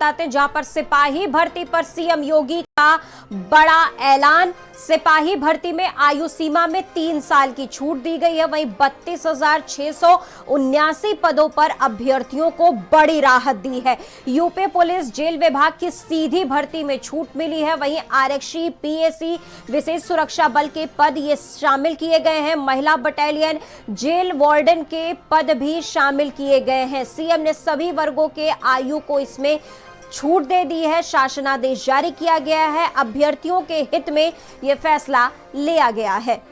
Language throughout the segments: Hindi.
बताते हैं जहां पर सिपाही भर्ती पर सीएम योगी का बड़ा ऐलान। सिपाही भर्ती में आयु सीमा में 3 साल की छूट दी गई है। वहीं 32,679 पदों पर अभ्यर्थियों को बड़ी राहत दी है। यूपी पुलिस जेल विभाग की सीधी भर्ती में छूट मिली है। वहीं आरक्षी, पीएसी, विशेष सुरक्षा बल के पद ये शामिल किए गए हैं। महिला बटालियन, जेल वार्डन के पद भी शामिल किए गए हैं। सीएम ने सभी वर्गों के आयु को इसमें छूट दे दी है। शासनादेश जारी किया गया है। अभ्यर्थियों के हित में यह फैसला लिया गया है।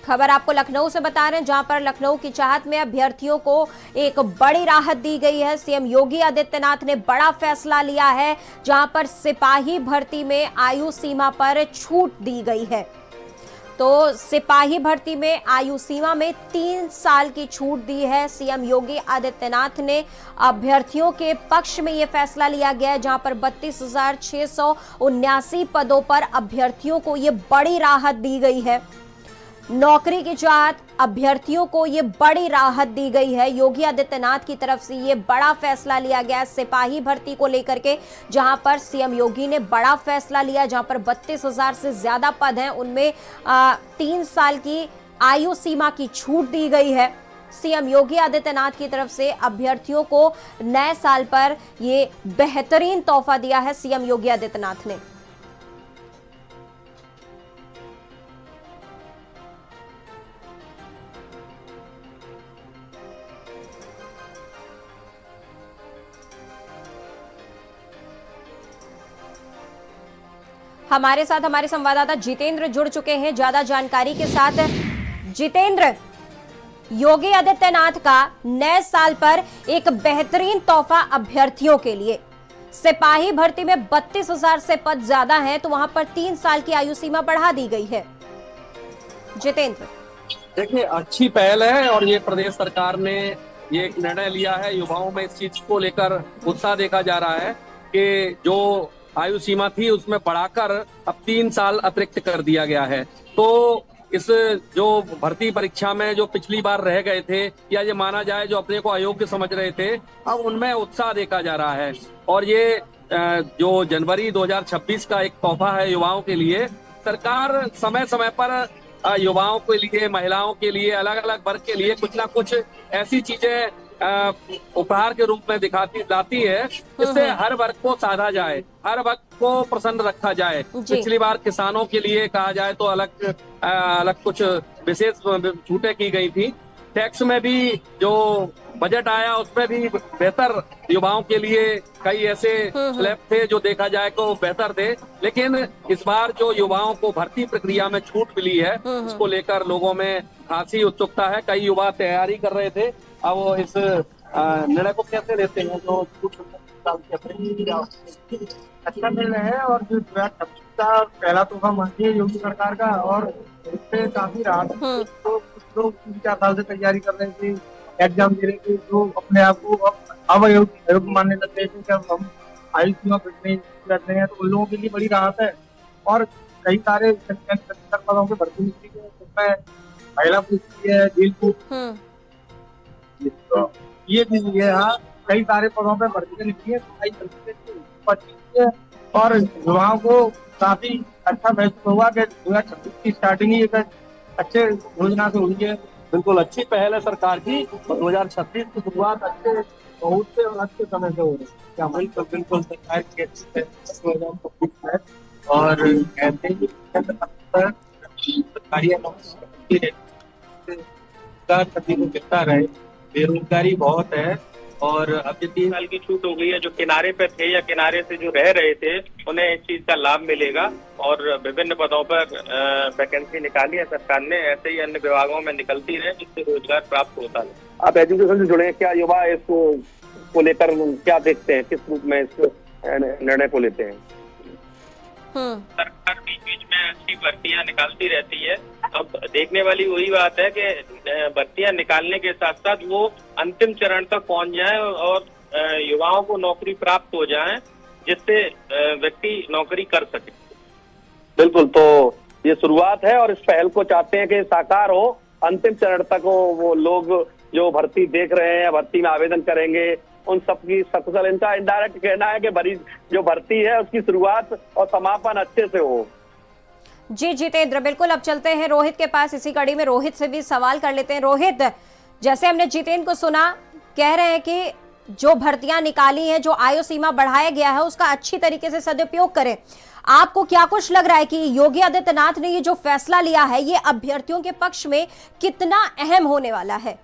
खबर आपको लखनऊ से बता रहे हैं, जहां पर लखनऊ की चाहत में अभ्यर्थियों को एक बड़ी राहत दी गई है। सीएम योगी आदित्यनाथ ने बड़ा फैसला लिया है, जहां पर सिपाही भर्ती में आयु सीमा पर छूट दी गई है। तो सिपाही भर्ती में आयु सीमा में 3 साल की छूट दी है। सीएम योगी आदित्यनाथ ने अभ्यर्थियों के पक्ष में यह फैसला लिया गया है, जहां पर 32,679 पदों पर अभ्यर्थियों को यह बड़ी राहत दी गई है। नौकरी की चाहत अभ्यर्थियों को यह बड़ी राहत दी गई है। योगी आदित्यनाथ की तरफ से यह बड़ा फैसला लिया गया सिपाही भर्ती को लेकर के, जहां पर सीएम योगी ने बड़ा फैसला लिया, जहां पर 32,000 से ज्यादा पद हैं, उनमें 3 साल की आयु सीमा की छूट दी गई है। सीएम योगी आदित्यनाथ की तरफ से अभ्यर्थियों को नए साल पर यह बेहतरीन तोहफा दिया है सीएम योगी आदित्यनाथ ने। हमारे साथ हमारे संवाददाता जितेंद्र जुड़ चुके हैं ज्यादा जानकारी के साथ। जितेंद्र, योगी आदित्यनाथ का नए साल पर एक बेहतरीन तोहफा अभ्यर्थियों के लिए। सिपाही भर्ती में 32,000 से पद ज्यादा हैं, तो वहां पर 3 साल की आयु सीमा बढ़ा दी गई है। जितेंद्र, देखिए, अच्छी पहल है और ये प्रदेश सरकार ने ये एक निर्णय लिया है। युवाओं में इस चीज को लेकर उत्साह देखा जा रहा है कि जो आयु सीमा थी उसमें बढ़ाकर अब 3 साल अतिरिक्त कर दिया गया है। तो इस जो भर्ती परीक्षा में जो पिछली बार रह गए थे, या ये माना जाए जो अपने को अयोग्य समझ रहे थे, अब उनमें उत्साह देखा जा रहा है। और ये जो जनवरी 2026 का एक तोहफा है युवाओं के लिए। सरकार समय समय पर युवाओं के लिए, महिलाओं के लिए, अलग अलग वर्ग के लिए कुछ ना कुछ ऐसी चीजें उपहार के रूप में लाती है, जिससे हर वर्ग को साधा जाए, हर वर्ग को प्रसन्न रखा जाए। पिछली बार किसानों के लिए कहा जाए तो अलग कुछ विशेष छूटें की गई थी। टैक्स में भी जो बजट आया उसमें भी बेहतर युवाओं के लिए कई ऐसे स्लैब थे जो देखा जाए तो बेहतर थे। लेकिन इस बार जो युवाओं को भर्ती प्रक्रिया में छूट मिली है, उसको लेकर लोगों में खासी उत्सुकता है। कई युवा तैयारी कर रहे थे। अब वो इस निर्णय को कैसे लेते हैं जो अच्छा निर्णय है। और जो 2026 का पहला तोहफा माननीय योगी सरकार का, और इससे काफी राहत। तो कुछ लोग 3-4 साल से तैयारी कर रहे थे, एग्जाम दे रहे थे, जो अपने आप को अब अयोग्य मानने लगते थे कि हम आयु सीमा नहीं करते हैं, तो उन लोगों के लिए बड़ी राहत है। और कई सारे पदों पे भर्ती निकली है, जिसमें महिला पुलिस की है, जेल पुलिस, तो ये चीज है। हाँ, कई सारे पदों पे भर्ती निकली है, और युवाओं को काफी अच्छा महसूस हुआ कि 2026 की स्टार्टिंग ही एक अच्छे योजना से हुई है। बिल्कुल अच्छी पहल है सरकार की। 2026 की शुरुआत बहुत से और अच्छे समय से हो रही है। बिल्कुल सरकार की अच्छी है। और ऐसे ही मिलता रहे, बेरोजगारी बहुत है। और अब ये 3 साल की छूट हो गई है। जो किनारे पे थे या किनारे से जो रह रहे थे, उन्हें इस चीज का लाभ मिलेगा। और विभिन्न पदों पर वैकेंसी निकाली है सरकार ने, ऐसे ही अन्य विभागों में निकलती रहे, जिससे रोजगार प्राप्त होता है। आप एजुकेशन से जुड़े हैं, क्या युवा इसको लेकर क्या देखते हैं, किस रूप में इस निर्णय को लेते हैं? सरकार बीच बीच में अच्छी भर्तियां निकालती रहती है। अब देखने वाली वही बात है कि भर्तियां निकालने के साथ साथ वो अंतिम चरण तक पहुंच जाए और युवाओं को नौकरी प्राप्त हो जाए, जिससे व्यक्ति नौकरी कर सके। बिल्कुल, तो ये शुरुआत है और इस पहल को चाहते हैं कि साकार हो, अंतिम चरण तक हो, वो लोग जो भर्ती देख रहे हैं या भर्ती में आवेदन करेंगे, उन सबकी सकुशल, इनका इनडायरेक्ट कहना है कि जो भर्ती है उसकी शुरुआत और समापन अच्छे से हो। जी जितेंद्र, बिल्कुल अब चलते हैं रोहित के पास। इसी कड़ी में रोहित से भी सवाल कर लेते हैं। रोहित, जैसे हमने जितेंद्र को सुना, कह रहे हैं कि जो भर्तियां निकाली हैं, जो आयु सीमा बढ़ाया गया है, उसका अच्छी तरीके से सदुपयोग करें। आपको क्या कुछ लग रहा है कि योगी आदित्यनाथ ने ये जो फैसला लिया है, ये अभ्यर्थियों के पक्ष में कितना अहम होने वाला है?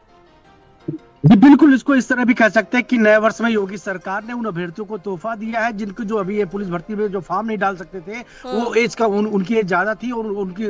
जी बिल्कुल, इसको इस तरह भी कह सकते हैं कि नए वर्ष में योगी सरकार ने उन अभ्यर्थियों को तोहफा दिया है जिनको जो अभी ये पुलिस भर्ती में जो फॉर्म नहीं डाल सकते थे, वो एज का उनकी एज ज्यादा थी और उनकी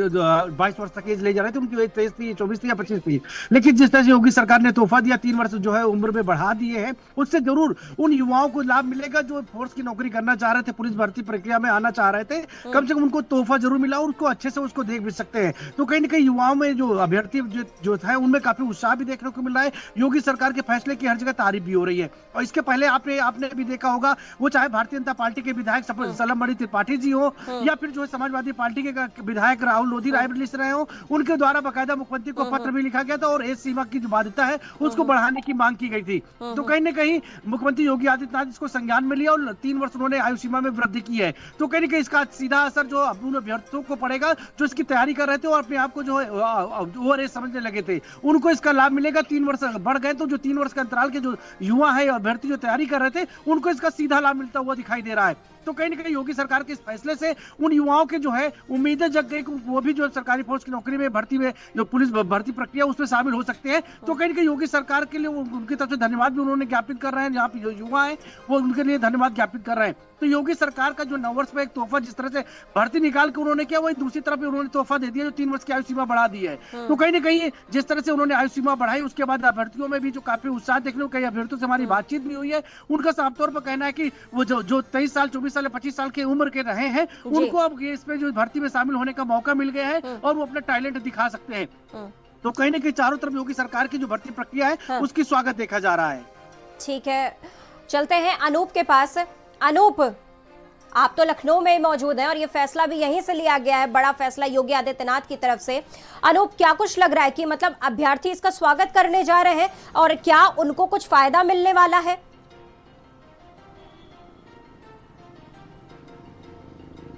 22 वर्ष तक एज ले जा रहे थे, उनकी एज 23 थी, 24 थी या 25 थी। लेकिन जिस तरह से योगी सरकार ने तोहफा दिया, 3 वर्ष जो है उम्र में बढ़ा दिए हैं, उससे जरूर उन युवाओं को लाभ मिलेगा जो फोर्स की नौकरी करना चाह रहे थे, पुलिस भर्ती प्रक्रिया में आना चाह रहे थे। कम से कम उनको तोहफा जरूर मिला और उसको अच्छे से उसको देख भी सकते हैं। तो कहीं ना कहीं युवाओं में जो अभ्यर्थी जो है उनमें काफी उत्साह भी देखने को मिल रहा है। योगी सरकार के फैसले की हर जगह तारीफ भी हो रही है। और इसके पहले आपने भी देखा होगा, वो चाहे भारतीय जनता पार्टी के विधायक सलमबड़ी त्रिपाठी जी हो या फिर जो है समाजवादी पार्टी के विधायक राहुल लोधी रायबरेली से रहे हो, उनके द्वारा बाकायदा मुख्यमंत्री को पत्र भी लिखा गया था और एज सीमा की जो बाध्यता है उसको बढ़ाने की मांग की गई थी। तो कहीं ना कहीं मुख्यमंत्री योगी आदित्यनाथ इसको संज्ञान में लिया और 3 वर्ष उन्होंने आयु सीमा में वृद्धि की है। तो कहीं ना कहीं इसका सीधा असर जो उन अभ्यर्थियों को पड़ेगा जो इसकी तैयारी कर रहे थे और अपने आप को जो है ओवर एज समझने लगे थे, उनको इसका लाभ मिलेगा। 3 वर्ष बढ़ गए तो जो 3 वर्ष का अंतराल के जो युवा है, अभ्यर्थी जो तैयारी कर रहे थे, उनको इसका सीधा लाभ मिलता हुआ दिखाई दे रहा है। तो कहीं ना कहीं योगी सरकार के इस फैसले से उन युवाओं के जो है उम्मीदें जग गई कि वो भी जो सरकारी फौज की नौकरी में भर्ती में जो पुलिस भर्ती प्रक्रिया उसमें शामिल हो सकते हैं। तो कहीं ना कहीं योगी सरकार के लिए उनकी तरफ से धन्यवाद भी उन्होंने ज्ञापित कर रहे हैं। जहाँ पे जो युवा है वो उनके लिए धन्यवाद ज्ञापित कर रहे हैं। तो योगी सरकार का जो नववर्ष में एक तोहफा जिस तरह से भर्ती निकाल के उन्होंने किया, वही दूसरी तरफ भी उन्होंने तोहफा दे दिया जो 3 वर्ष की आयु सीमा बढ़ा दी है। तो कहीं ना कहीं जिस तरह से उन्होंने आयु सीमा बढ़ाई, उसके बाद अभ्यर्थियों में भी जो काफी उत्साह देखने को, कई अभ्यर्थियों से हमारी बातचीत भी हुई है, उनका साफ तौर पर कहना है कि वो जो 23 साल 24 साल 25 साल के उम्र के रहे हैं, उनको अब इसमें जो भर्ती में शामिल होने का मौका मिल गया है और वो अपना टैलेंट दिखा सकते हैं। तो कहीं ना कहीं चारों तरफ योगी सरकार की जो भर्ती प्रक्रिया है उसकी स्वागत देखा जा रहा है। ठीक है, चलते हैं अनूप के पास। अनूप, आप तो लखनऊ में मौजूद हैं और ये फैसला भी यहीं से लिया गया है, बड़ा फैसला योगी आदित्यनाथ की तरफ से। अनूप, क्या कुछ लग रहा है कि मतलब अभ्यर्थी इसका स्वागत करने जा रहे हैं और क्या उनको कुछ फायदा मिलने वाला है?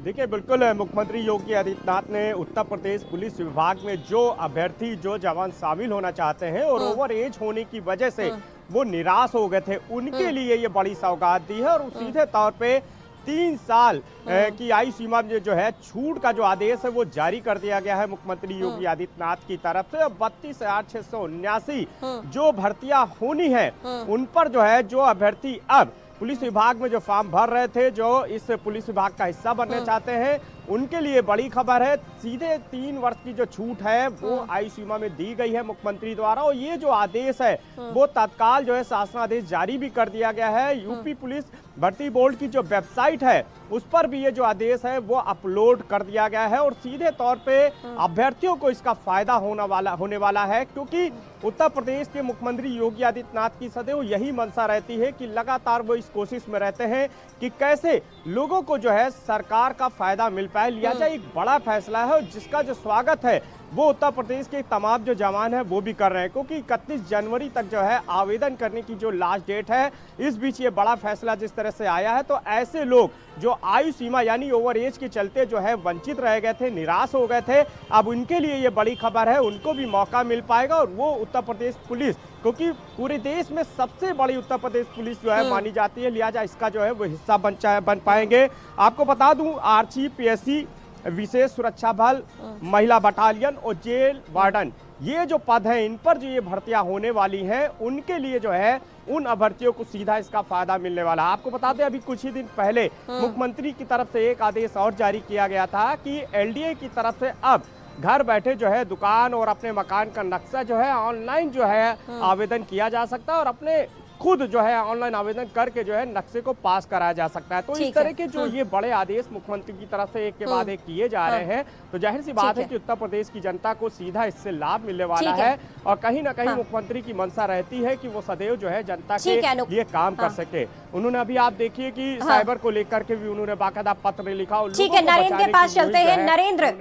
देखिए, बिल्कुल मुख्यमंत्री योगी आदित्यनाथ ने उत्तर प्रदेश पुलिस विभाग में जो अभ्यर्थी जो जवान शामिल होना चाहते हैं और ओवर एज होने की वजह से वो निराश हो गए थे, उनके लिए ये बड़ी सौगात दी है। और सीधे तौर पे 3 साल की आयु सीमा में जो है छूट का जो आदेश है वो जारी कर दिया गया है मुख्यमंत्री योगी आदित्यनाथ की तरफ से। 32,679 जो भर्तियां होनी है उन पर जो है जो अभ्यर्थी अब पुलिस विभाग में जो फॉर्म भर रहे थे, जो इस पुलिस विभाग का हिस्सा बनना चाहते हैं, उनके लिए बड़ी खबर है। सीधे 3 वर्ष की जो छूट है वो आयु सीमा में दी गई है मुख्यमंत्री द्वारा। और ये जो आदेश है वो तत्काल जो है शासनादेश जारी भी कर दिया गया है। यूपी पुलिस भर्ती बोर्ड की जो वेबसाइट है उस पर भी ये जो आदेश है वो अपलोड कर दिया गया है। और सीधे तौर पे अभ्यर्थियों को इसका फायदा होने वाला है, क्योंकि उत्तर प्रदेश के मुख्यमंत्री योगी आदित्यनाथ की सदैव यही मंशा रहती है कि लगातार वो इस कोशिश में रहते हैं कि कैसे लोगों को जो है सरकार का फायदा मिल पाए। लिहाजा एक बड़ा फैसला है और जिसका जो स्वागत है वो उत्तर प्रदेश के तमाम जो जवान हैं वो भी कर रहे हैं, क्योंकि 31 जनवरी तक जो है आवेदन करने की जो लास्ट डेट है, इस बीच ये बड़ा फैसला जिस तरह से आया है, तो ऐसे लोग जो आयु सीमा यानी ओवर एज के चलते जो है वंचित रह गए थे, निराश हो गए थे, अब उनके लिए ये बड़ी खबर है, उनको भी मौका मिल पाएगा। और वो उत्तर प्रदेश पुलिस, क्योंकि पूरे देश में सबसे बड़ी उत्तर प्रदेश पुलिस जो है मानी जाती है, लिहाजा इसका जो है वो हिस्सा बन पाएंगे। आपको बता दूं, आर्ची, पीएससी, विशेष सुरक्षा बल, महिला बटालियन और जेल वार्डन, ये जो पद हैं, इन पर जो ये भर्तियां होने वाली हैं, उनके लिए जो है उन अभ्यर्थियों को सीधा इसका फायदा मिलने वाला है। आपको बता दें, अभी कुछ ही दिन पहले मुख्यमंत्री की तरफ से एक आदेश और जारी किया गया था कि एलडीए की तरफ से अब घर बैठे जो है दुकान और अपने मकान का नक्शा जो है ऑनलाइन जो है आवेदन किया जा सकता है और अपने खुद जो है ऑनलाइन आवेदन करके जो है नक्शे को पास कराया जा सकता है। तो इस तरह के जो ये बड़े आदेश मुख्यमंत्री की तरफ से एक के बाद एक किए जा रहे हैं, तो जाहिर सी बात है कि उत्तर प्रदेश की जनता को सीधा इससे लाभ मिलने वाला है। और कहीं ना कहीं मुख्यमंत्री की मंशा रहती है कि वो सदैव जो है जनता के लिए काम कर सके। उन्होंने अभी आप देखिए कि साइबर को लेकर के भी उन्होंने बाकायदा पत्र लिखा। ठीक है, नरेंद्र के पास चलते हैं। नरेंद्र,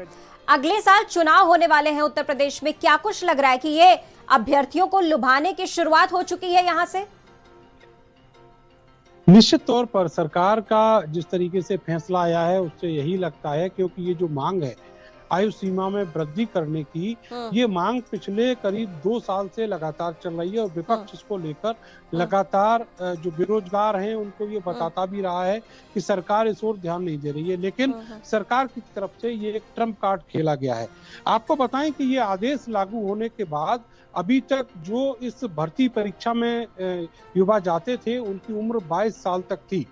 अगले साल चुनाव होने वाले हैं उत्तर प्रदेश में, क्या कुछ लग रहा है कि ये अभ्यर्थियों को लुभाने की शुरुआत हो चुकी है यहां से? निश्चित तौर पर सरकार का जिस तरीके से फैसला आया है उससे यही लगता है, क्योंकि ये जो मांग है आयु सीमा में वृद्धि करने की, ये मांग पिछले करीब 2 साल से लगातार चल रही है और विपक्ष इसको लेकर लगातार जो बेरोजगार हैं उनको ये बताता भी रहा है कि सरकार इस ओर ध्यान नहीं दे रही है। लेकिन सरकार की तरफ से ये एक ट्रम्प कार्ड खेला गया है। आपको बताएं कि ये आदेश लागू होने के बाद अभी तक जो इस भर्ती परीक्षा में युवा जाते थे उनकी उम्र 22 साल तक थी,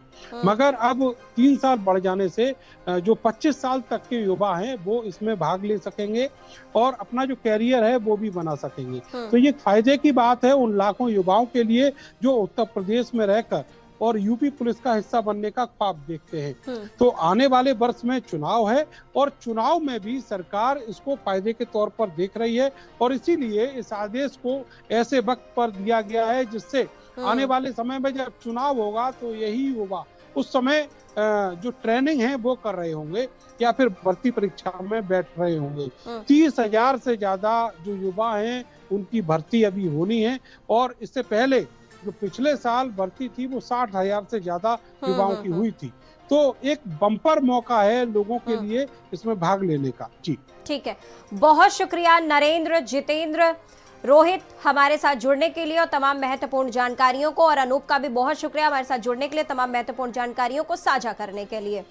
मगर अब 3 साल बढ़ जाने से जो 25 साल तक के युवा हैं वो इसमें भाग ले सकेंगे और अपना जो कैरियर है वो भी बना सकेंगे। तो ये फायदे की बात है उन लाखों युवाओं के लिए जो उत्तर प्रदेश में रहकर और यूपी पुलिस का हिस्सा बनने का ख्वाब देखते हैं। तो आने वाले वर्ष में चुनाव है और चुनाव में भी सरकार इसको फायदे के तौर पर देख रही है और इसीलिए इस आदेश को ऐसे वक्त पर दिया गया है जिससे आने वाले समय में जब चुनाव होगा तो यही युवा उस समय जो ट्रेनिंग है वो कर रहे होंगे या फिर भर्ती परीक्षा में बैठ रहे होंगे। 30,000 से ज्यादा जो युवा हैं उनकी भर्ती अभी होनी है और इससे पहले जो पिछले साल भर्ती थी वो 60,000 से ज्यादा युवाओं की हुई थी। तो एक बम्पर मौका है लोगों के लिए इसमें भाग लेने का। जी ठीक है, बहुत शुक्रिया नरेंद्र, जितेंद्र, रोहित हमारे साथ जुड़ने के लिए और तमाम महत्वपूर्ण जानकारियों को, और अनूप का भी बहुत शुक्रिया हमारे साथ जुड़ने के लिए, तमाम महत्वपूर्ण जानकारियों को साझा करने के लिए।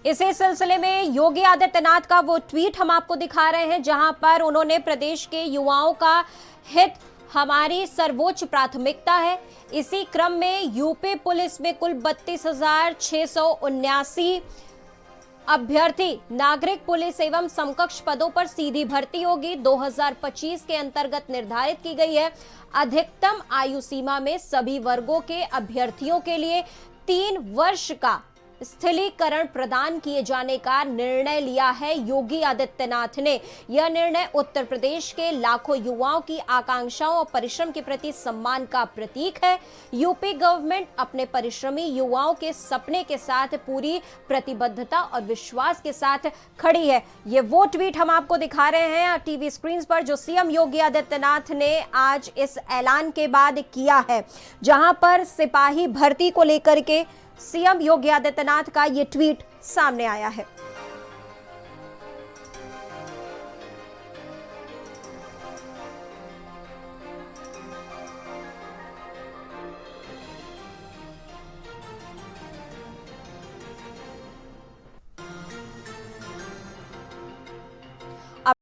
इसी सिलसिले में योगी आदित्यनाथ का वो ट्वीट हम आपको दिखा रहे हैं जहां पर उन्होंने प्रदेश के युवाओं का हित हमारी सर्वोच्च प्राथमिकता है। इसी क्रम में यूपी पुलिस में कुल 32,679 अभ्यर्थी नागरिक पुलिस एवं समकक्ष पदों पर सीधी भर्ती होगी। 2025 के अंतर्गत निर्धारित की गई है। अधिकतम आयु सीमा में सभी वर्गों के अभ्यर्थियों के लिए 3 वर्ष का स्थलीकरण प्रदान किए जाने का निर्णय लिया है योगी आदित्यनाथ ने। यह निर्णय उत्तर प्रदेश के लाखों युवाओं की आकांक्षाओं और परिश्रम के प्रति सम्मान का प्रतीक है। यूपी गवर्नमेंट अपने परिश्रमी युवाओं के सपने के साथ पूरी प्रतिबद्धता और विश्वास के साथ खड़ी है। ये वो ट्वीट हम आपको दिखा रहे हैं टीवी स्क्रीन पर जो सीएम योगी आदित्यनाथ ने आज इस ऐलान के बाद किया है, जहां पर सिपाही भर्ती को लेकर के सीएम योगी आदित्यनाथ का ये ट्वीट सामने आया है।